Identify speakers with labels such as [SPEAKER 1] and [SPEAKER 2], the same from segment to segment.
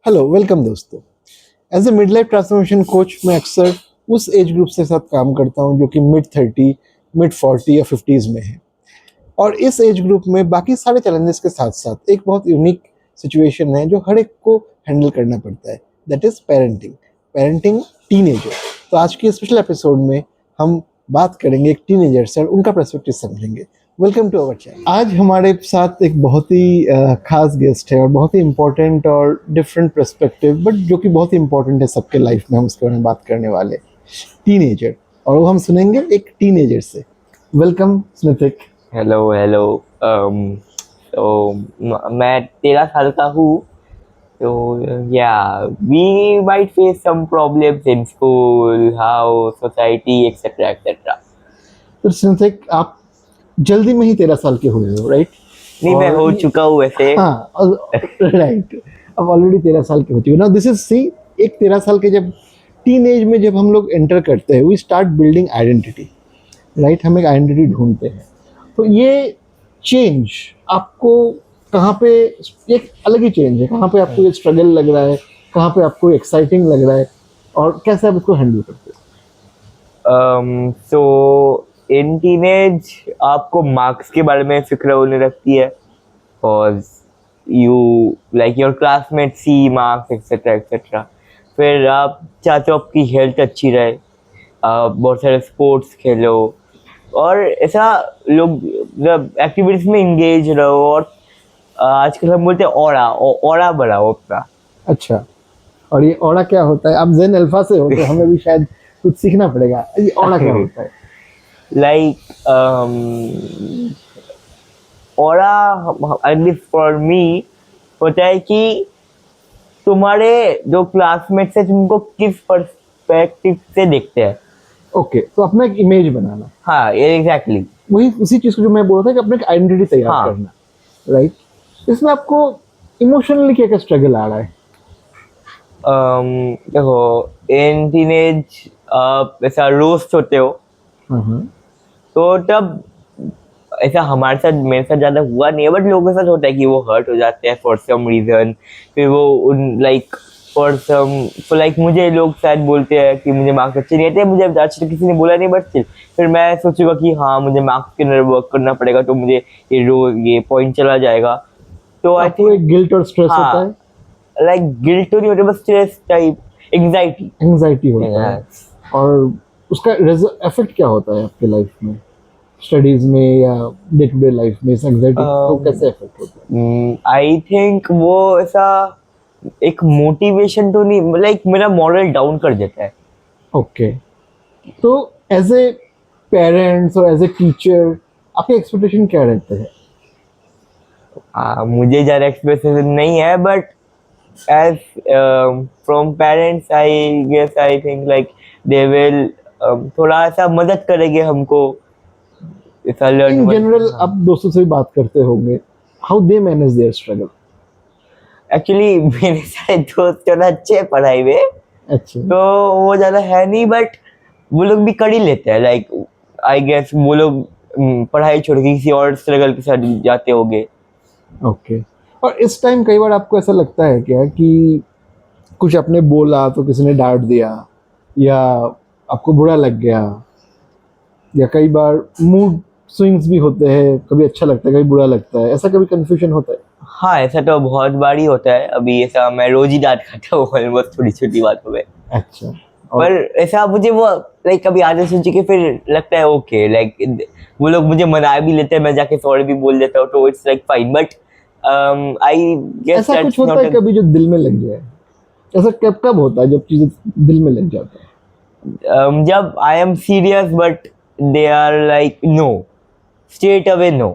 [SPEAKER 1] Hello welcome दोस्तों। As a mid life transformation coach मैं अक्सर उस एज ग्रुप के साथ काम करता हूं जो कि मिड 30, मिड 40 या 50s में है। और इस एज ग्रुप में बाकी सारे चैलेंजेस के साथ साथ एक बहुत यूनिक सिचुएशन है जो हर एक को हैंडल करना पड़ता है, दैट इज पेरेंटिंग टीनेजर। तो आज की स्पेशल एपिसोड में हम बात करेंगे एक टीनेजर से और उनका पर्सपेक्टिव समझेंगे। Welcome to our channel. आज हमारे साथ एक बहुत ही खास गेस्ट है और बहुत ही इम्पोर्टेंट और डिफरेंट पर्सपेक्टिव, बट जो कि बहुत ही इम्पोर्टेंट है सबके लाइफ में। हम उसके बारे में बात करने वाले टीनेजर, और वो हम सुनेंगे एक टीनेजर से। वेलकम स्मिथिक।
[SPEAKER 2] Hello hello. मैं 13 साल का हूँ। तो yeah we might face some problems in school, house, society etcetera etcetera.
[SPEAKER 1] तो स्मिथिक, आप जल्दी में ही 13 साल के हुए हो, राइट?
[SPEAKER 2] नहीं, मैं हो चुका हूँ वैसे।
[SPEAKER 1] हाँ, राइट। अब ऑलरेडी 13 साल के हो चुके। नाउ दिस इज सी, एक 13 साल के जब टीन एज में जब हम लोग एंटर करते हैं, we start building identity, right? हम एक आइडेंटिटी ढूंढते हैं। तो ये चेंज आपको कहाँ पे, एक अलग ही चेंज है, कहाँ पे आपको ये स्ट्रगल लग रहा है, कहाँ पे आपको एक्साइटिंग लग रहा है, और कैसे आप इसको हैंडल करते हो?
[SPEAKER 2] सो इन टीनेज आपको मार्क्स के बारे में फिक्र होने लगती है, cause you like your classmates see marks etc etc। फिर आप चाहते हो आपकी हेल्थ अच्छी रहे, आप बहुत सारे स्पोर्ट्स खेलो और ऐसा लोग मतलब एक्टिविटीज में इंगेज रहो। और आजकल हम बोलते हैं ऑरा बढ़ाओ अपना।
[SPEAKER 1] अच्छा, और ये ऑरा क्या होता है? आप जेन अल्फा से हो तो हमें भी शायद कुछ सीखना पड़ेगा। ये ऑरा क्या होता है?
[SPEAKER 2] Like aura at least for me होता है कि तुम्हारे जो क्लासमेट्स है तुमको किस पर्सपेक्टिव से देखते हैं।
[SPEAKER 1] ओके, तो अपना एक इमेज बनाना।
[SPEAKER 2] हाँ एग्जैक्टली।
[SPEAKER 1] वही उसी चीज को जो मैं बोल रहा था कि अपने एक आइडेंटिटी तैयार
[SPEAKER 2] हाँ।
[SPEAKER 1] करना, राइट? इसमें आपको इमोशनली क्या क्या स्ट्रगल आ रहा है?
[SPEAKER 2] देखो, इन टीनेज आप ऐसा रोस्ट होते हो, तो तब ऐसा हमारे साथ मेरे साथ ज्यादा हुआ नहीं है, बट लोगों के साथ होता है कि वो हर्ट हो जाते हैं फॉर सम रीजन। फिर वो उन लाइक मुझे लोग शायद बोलते हैं कि मुझे मार्क्स अच्छे नहीं आते। मुझे आज तक किसी ने बोला नहीं, बट स्टिल फिर मैं सोचूंगा कि हाँ मुझे मार्क्स के अंदर वर्क करना पड़ेगा, तो मुझे ये पॉइंट चला जाएगा। तो आई
[SPEAKER 1] आपको
[SPEAKER 2] थिंक
[SPEAKER 1] एक गिल्ट और स्ट्रेस होता है?
[SPEAKER 2] लाइक गिल्ट तो नहीं होता, बस स्ट्रेस टाइप,
[SPEAKER 1] एंजाइटी होता है। और उसका इफेक्ट क्या होता है आपके लाइफ में, स्टडीज में या डे टू डे लाइफ में? इस एंजाइटी को कैसे इफेक्ट होता है?
[SPEAKER 2] आई थिंक वो ऐसा एक मोटिवेशन तो नहीं, लाइक मेरा मॉरल डाउन कर देता है।
[SPEAKER 1] ओके, तो एज ए पेरेंट्स और एज ए टीचर आपके एक्सपेक्टेशन क्या रहते हैं?
[SPEAKER 2] मुझे ज़्यादा एक्सपेक्टेशन नहीं है, but as from parents I guess I think like they will थोड़ा सा मदद करेंगे हमको ऐसा लर्न।
[SPEAKER 1] इन जनरल आप दोस्तों से भी बात करते होंगे, how they manage their struggle?
[SPEAKER 2] Actually मेरे सारे दोस्त जो ना अच्छे हैं पढ़ाई में,
[SPEAKER 1] अच्छा,
[SPEAKER 2] तो वो ज़्यादा है नहीं, बट वो लोग भी कर ही लेते हैं। लाइक आई गेस वो लोग पढ़ाई छोड़ के किसी और स्ट्रगल के साथ जाते होंगे।
[SPEAKER 1] ओके। और इस टाइम कई बार आपको ऐसा लगता है क्या कि कुछ आपने बोला तो किसी ने डांट दिया, या आपको बुरा लग गया, या कई बार मूड स्विंग्स भी होते हैं, कभी अच्छा लगता है कभी बुरा लगता है, ऐसा कभी कंफ्यूजन होता है?
[SPEAKER 2] हाँ ऐसा तो बहुत बार ही होता है। अभी ऐसा मैं रोज ही डांट खाता हूँ ऑलमोस्ट छोटी छोटी बातों में।
[SPEAKER 1] अच्छा,
[SPEAKER 2] पर ऐसा मुझे वो लाइक कभी आदत सुन के फिर लगता है ओके, लाइक वो लोग मुझे मना भी लेते हैं, मैं जाके सॉरी भी बोल देता हूँ, तो it's like fine. But I guess
[SPEAKER 1] ऐसा कुछ होता है कभी जो दिल में लग जाए? ऐसा कब कब होता है जब चीजें दिल में लग जाता है?
[SPEAKER 2] जब I am serious but they are like no, straight away no.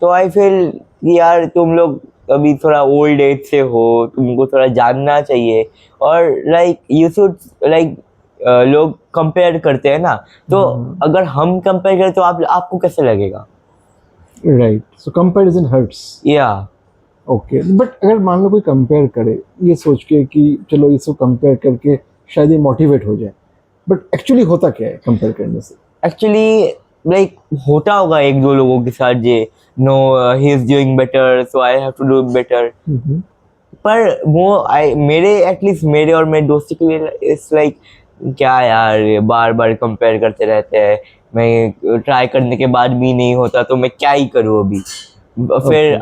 [SPEAKER 2] तो आई फील यार तुम लोग अभी थोड़ा ओल्ड एज से हो, तुमको थोड़ा जानना चाहिए। और लाइक यू शुड लाइक लोग कंपेयर करते हैं ना, तो अगर हम कंपेयर करें तो आपको कैसे लगेगा?
[SPEAKER 1] राइट, सो कंपैरिजन हर्ट्स।
[SPEAKER 2] या
[SPEAKER 1] ओके, बट अगर मान लो कोई कंपेयर करे ये सोच के कि चलो इसको कंपेयर करके शायद ये मोटिवेट हो जाए, बट एक्चुअली होता क्या है कंपेयर करने से?
[SPEAKER 2] एक्चुअली लाइक होता होगा एक दो लोगों के साथ जे know he is doing better so I have to do better. पर वो मेरे एटलीस्ट मेरे और मेरे दोस्ती के लिए इट्स लाइक क्या यार, ये बार बार कंपेयर करते रहते हैं, मैं ट्राई करने के बाद भी नहीं होता तो मैं क्या ही करूँ अभी। फिर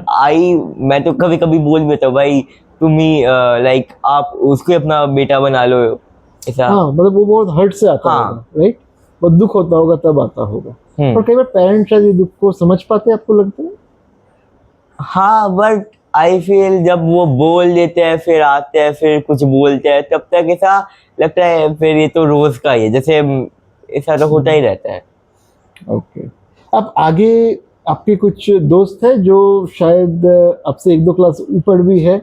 [SPEAKER 2] मैं तो कभी कभी बोल देता हूँ भाई तुम ही लाइक आप उसको अपना बेटा बना लो ऐसा।
[SPEAKER 1] हाँ, मतलब वो बहुत हर्ट से आता
[SPEAKER 2] हाँ।
[SPEAKER 1] होगा, राइट? बहुत दुख होता होगा तब आता होगा।
[SPEAKER 2] हम्म।
[SPEAKER 1] और कई बार पेरेंट्स शायद ये दुख को समझ पाते हैं, आपको लगता है?
[SPEAKER 2] हाँ बट आई फील जब वो बोल देते हैं फिर आते हैं फिर कुछ बोलते हैं तब तक ऐसा लगता है फिर ये तो रोज का ही है, जैसे ऐसा तो होता ही रहता है।
[SPEAKER 1] ओके। अब आगे आपके कुछ दोस्त हैं जो शायद आपसे 1-2 क्लास ऊपर भी है,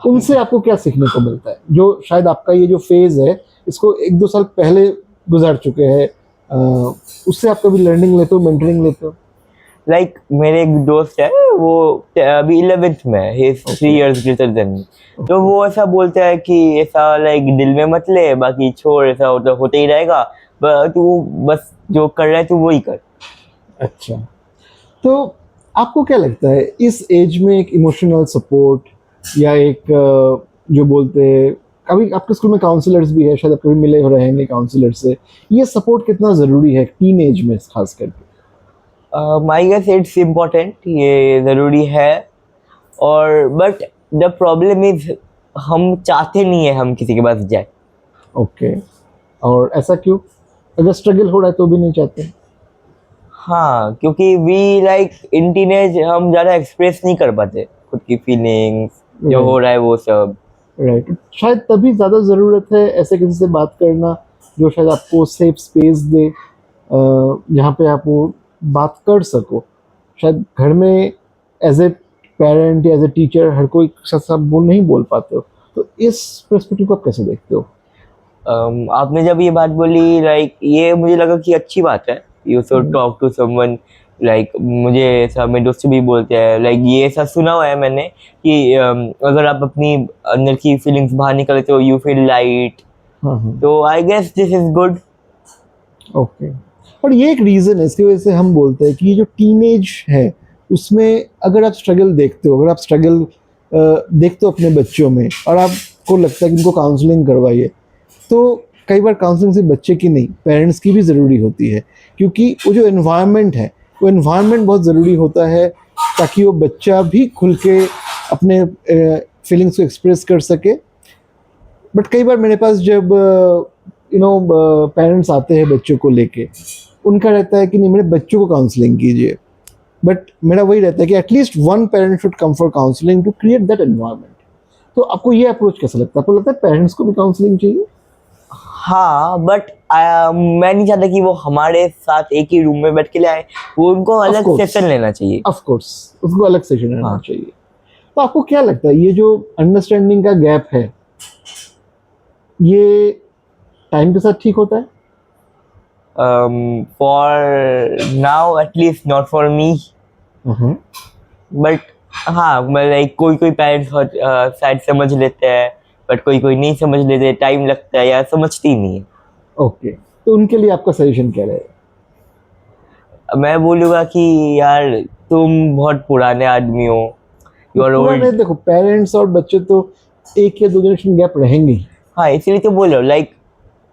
[SPEAKER 1] उनसे आपको क्या सीखने को मिलता है? जो शायद आपका ये जो फेज है इसको 1-2 साल पहले गुजार चुके हैं, उससे आप कभी लर्निंग लेते हो, मेंटरिंग लेते हो?
[SPEAKER 2] लाइक मेरे एक दोस्त है वो अभी 11th में है, he is 3 years greater than me. तो वो ऐसा बोलता है कि ऐसा लाइक दिल में मत ले, बाकी छोड़, ऐसा होता ही रहेगा, तू बस जो कर रहा है तू वही कर।
[SPEAKER 1] अच्छा, तो आपको क्या लगता है इस एज में एक इमोशनल सपोर्ट या एक जो बोलते हैं, कभी आपके स्कूल में काउंसलर्स भी है, शायद आप कभी मिले हो रहेंगे काउंसलर से, ये सपोर्ट कितना ज़रूरी है टीन एज में खास करके?
[SPEAKER 2] आई गेस इट्स इम्पोर्टेंट, ये ज़रूरी है। और बट द प्रॉब्लम इज हम चाहते नहीं है हम किसी के पास जाए।
[SPEAKER 1] ओके, और ऐसा क्यों? अगर स्ट्रगल हो रहा है तो भी नहीं चाहते?
[SPEAKER 2] हाँ, क्योंकि वी लाइक इन टीनेज हम ज़्यादा एक्सप्रेस नहीं कर पाते खुद की फीलिंग्स, जो हो रहा है वो सब।
[SPEAKER 1] राइट, शायद तभी ज़्यादा ज़रूरत है ऐसे किसी से बात करना जो शायद आपको सेफ स्पेस दे, जहाँ पे आप वो बात कर सको। शायद घर में एज ए पेरेंट या एज ए टीचर हर कोई साथ वो नहीं बोल पाते हो, तो इस पर्सपेक्टिव को आप कैसे देखते हो?
[SPEAKER 2] आपने जब ये बात बोली लाइक ये मुझे लगा कि अच्छी बात है, you should talk to someone. Like मुझे ऐसा मेरे दोस्त भी बोलते हैं, लाइक ये ऐसा सुना हुआ है मैंने कि अगर आप अपनी अंदर की फीलिंग्स बाहर निकालते हो यू फील लाइट। तो I guess this is good.
[SPEAKER 1] Okay, और ये एक रीज़न है, इसकी वजह से हम बोलते हैं कि ये जो टीनेज है उसमें अगर आप स्ट्रगल देखते हो, अगर आप स्ट्रगल देखते हो अपने बच्चों में और आपको लगता है कि इनको काउंसलिंग करवाइए, तो कई बार काउंसलिंग सिर्फ बच्चे की नहीं, पेरेंट्स की भी ज़रूरी होती है, क्योंकि वो जो एनवायरनमेंट है वो एनवायरनमेंट बहुत ज़रूरी होता है ताकि वो बच्चा भी खुल के अपने फीलिंग्स को एक्सप्रेस कर सके। बट कई बार मेरे पास जब पेरेंट्स आते हैं बच्चों को लेके, उनका रहता है कि नहीं मेरे बच्चों को काउंसलिंग कीजिए, बट मेरा वही रहता है कि at least one parent should come for counselling to create that environment. तो आपको ये अप्रोच कैसा लगता है? आपको लगता है पेरेंट्स को भी काउंसलिंग चाहिए?
[SPEAKER 2] हाँ बट मैं नहीं चाहता कि वो हमारे साथ एक ही रूम में बैठ के लाए, वो उनको अलग
[SPEAKER 1] course.
[SPEAKER 2] सेशन लेना चाहिए।
[SPEAKER 1] ऑफ कोर्स, उसको अलग सेशन रहना
[SPEAKER 2] हाँ।
[SPEAKER 1] चाहिए। तो आपको क्या लगता है ये जो अंडरस्टैंडिंग का गैप है ये टाइम के साथ ठीक होता है?
[SPEAKER 2] For now at least not for me, but हाँ मैं लाइक कोई कोई पेरेंट्स शायद समझ लेते हैं बट कोई कोई नहीं समझ लेते, टाइम लगता है या समझती ही नहीं है।
[SPEAKER 1] ओके, तो उनके लिए आपका सजेशन क्या रहेगा?
[SPEAKER 2] मैं बोलूँगा कि यार तुम बहुत पुराने आदमी हो, यू आर
[SPEAKER 1] पुराने,
[SPEAKER 2] ओल्ड।
[SPEAKER 1] देखो पेरेंट्स और बच्चे तो 1 या 2 जनरेशन गैप रहेंगे ही।
[SPEAKER 2] हाँ इसलिए तो बोल रहा हूँ लाइक।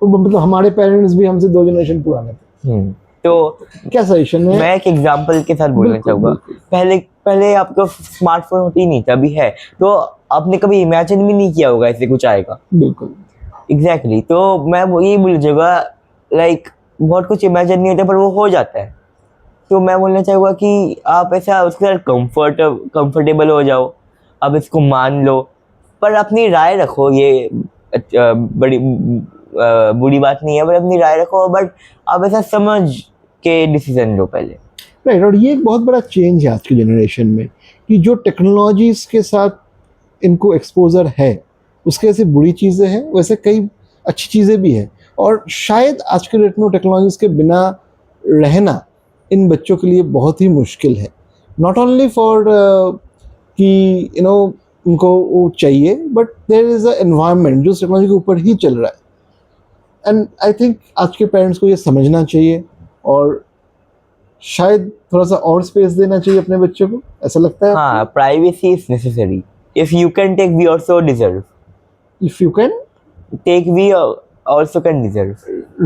[SPEAKER 1] तो मतलब हमारे पेरेंट्स भी हमसे 2 जनरेशन पुराने थे।
[SPEAKER 2] तो
[SPEAKER 1] क्या सजेशन है?
[SPEAKER 2] मैं एक एग्जांपल के साथ बोलना
[SPEAKER 1] बिल्कुल,
[SPEAKER 2] चाहूँगा।
[SPEAKER 1] बिल्कुल।
[SPEAKER 2] पहले आपका स्मार्टफोन होती ही नहीं था, अभी है, तो आपने कभी इमेजिन भी नहीं किया होगा ऐसे कुछ आएगा।
[SPEAKER 1] बिल्कुल।
[SPEAKER 2] एग्जैक्टली तो मैं वो यही बोल जाऊँगा लाइक बहुत कुछ इमेजिन नहीं होता पर वो हो जाता है। तो मैं बोलना चाहूँगा कि आप ऐसा उसके साथ कंफर्टेबल हो जाओ, आप इसको मान लो, पर अपनी राय रखो। ये बड़ी बुरी बात नहीं है, पर अपनी राय रखो, बट आप ऐसा समझ के डिसीजन लो पहले।
[SPEAKER 1] राइट, और ये एक बहुत बड़ा चेंज है आज की जनरेशन में कि जो टेक्नोलॉजीज के साथ इनको एक्सपोजर है उसके ऐसे बुरी चीज़ें हैं, वैसे कई अच्छी चीज़ें भी हैं, और शायद आज के डेट में टेक्नोलॉजीज के बिना रहना इन बच्चों के लिए बहुत ही मुश्किल है। नॉट ओनली फॉर कि उनको वो चाहिए, but there is a environment जो टेक्नोलॉजी के ऊपर ही चल रहा है। एंड आई थिंक आज के पेरेंट्स को ये समझना चाहिए और शायद थोड़ा सा और स्पेस देना चाहिए अपने बच्चों को, ऐसा लगता है?
[SPEAKER 2] हाँ, privacy is necessary. if you can take, we also deserve.
[SPEAKER 1] If you can
[SPEAKER 2] Take, we also can deserve.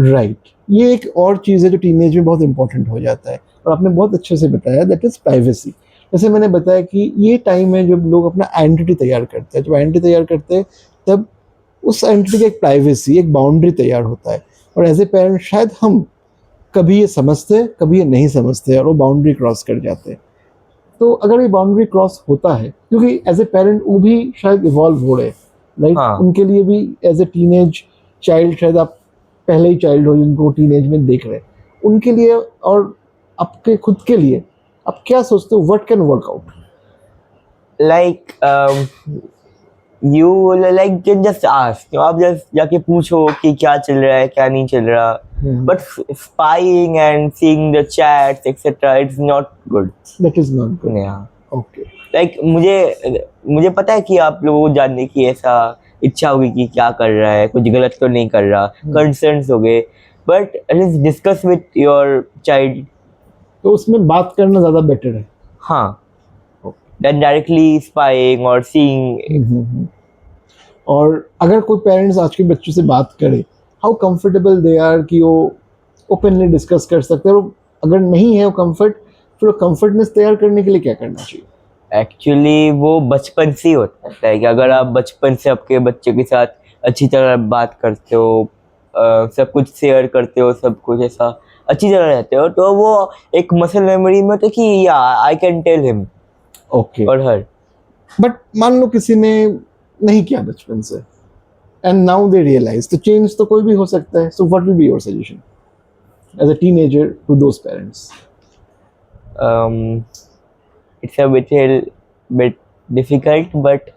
[SPEAKER 1] Right, ये एक और चीज़ है जो टीनेज में बहुत इंपॉर्टेंट हो जाता है, और आपने बहुत अच्छे से बताया, दैट इज़ प्राइवेसी। जैसे मैंने बताया कि ये टाइम है जब लोग अपना आइडेंटिटी तैयार करते हैं, जब आइडेंटिटी तैयार करते हैं तब उस आइडेंटिटी की एक प्राइवेसी, एक बाउंड्री तैयार होता है, और एज ए पेरेंट शायद हम कभी ये समझते हैं, कभी ये नहीं समझते, और वो बाउंड्री क्रॉस कर जाते हैं। तो अगर ये बाउंड्री क्रॉस होता है, क्योंकि एज ए पेरेंट वो भी शायद इवॉल्व हो रहे, राइट,
[SPEAKER 2] हाँ।
[SPEAKER 1] उनके लिए भी एज ए टीनेज चाइल्ड, शायद आप पहले ही चाइल्ड हो जिनको टीनेज में देख रहे हैं, उनके लिए और आपके खुद के लिए आप क्या सोचते हो, what can work out?
[SPEAKER 2] Like you like can just ask, आप just जाके पूछो कि क्या चल रहा है, क्या नहीं चल रहा. But spying and seeing the chats etc, it's not good.
[SPEAKER 1] That is not good.
[SPEAKER 2] Yeah.
[SPEAKER 1] Okay,
[SPEAKER 2] Like मुझे पता है कि आप लोगों को जानने की ऐसा इच्छा होगी कि क्या कर रहा है, कुछ गलत तो नहीं कर रहा, कंसर्न्स हो गए, but at least discuss with your child.
[SPEAKER 1] तो उसमें बात करना ज़्यादा बेटर है।
[SPEAKER 2] हाँ, देन डायरेक्टली स्पाइंग और सीइंग.
[SPEAKER 1] और अगर कोई पेरेंट्स आज के बच्चों से बात करे, हाउ कंफर्टेबल दे आर कि वो ओपनली डिस्कस कर सकते हैं, और अगर नहीं है वो कंफर्ट, फिर कंफर्टनेस तैयार करने के लिए क्या करना चाहिए?
[SPEAKER 2] एक्चुअली वो बचपन से ही होता है कि अगर आप बचपन से आपके बच्चे के साथ अच्छी तरह बात करते हो, सब कुछ शेयर करते हो, सब कुछ ऐसा अच्छी तरह रहते हो, तो वो एक मसल मेमोरी में तो कि या I can tell him
[SPEAKER 1] okay,
[SPEAKER 2] और हर.
[SPEAKER 1] बट मान लो किसी ने नहीं किया बचपन से, एंड नाउ दे रियलाइज, तो चेंज तो कोई भी हो सकता है, so what will be your suggestion as a teenager to those parents?
[SPEAKER 2] It's a bit difficult, but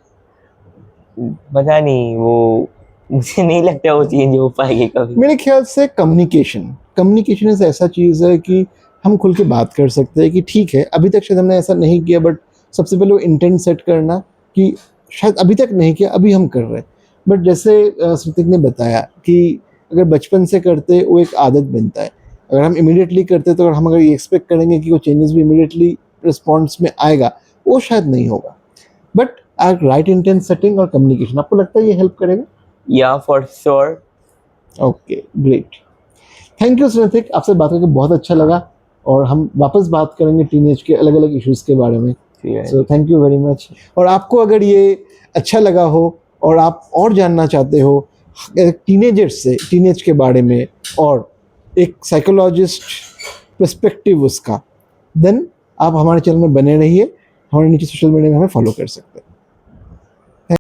[SPEAKER 2] पता नहीं, वो मुझे नहीं लगता वो चेंज हो पाएगी कभी.
[SPEAKER 1] मेरे ख्याल से कम्युनिकेशन इज ऐसा चीज़ है कि हम खुल के बात कर सकते हैं कि ठीक है, अभी तक शायद हमने ऐसा नहीं किया, बट सबसे पहले वो इंटेंट सेट करना कि शायद अभी तक नहीं किया, अभी हम कर रहे हैं। बट जैसे श्रुतिक ने बताया कि अगर बचपन से करते वो एक आदत बनता है, अगर हम इमीडिएटली करते तो हम अगर ये एक्सपेक्ट करेंगे कि वो चेंजेस भी इमीडिएटली रिस्पॉन्स में आएगा, वो शायद नहीं होगा। बट राइट इंटेंट सेटिंग और कम्युनिकेशन, आपको लगता है ये हेल्प करेगा?
[SPEAKER 2] Yeah for sure.
[SPEAKER 1] Okay, great, thank you Shrutik, आपसे बात करके बहुत अच्छा लगा, और हम वापस बात करेंगे टीनेज के अलग अलग इश्यूज़ के बारे में। So thank you very much. और आपको अगर ये अच्छा लगा हो और आप और जानना चाहते हो टीनेजर्स से, टीनेज के बारे में, और एक साइकोलॉजिस्ट पर्सपेक्टिव उसका, देन आप हमारे चैनल में बने रहिए, हमारे नीचे सोशल मीडिया में हमें फॉलो कर सकते हैं।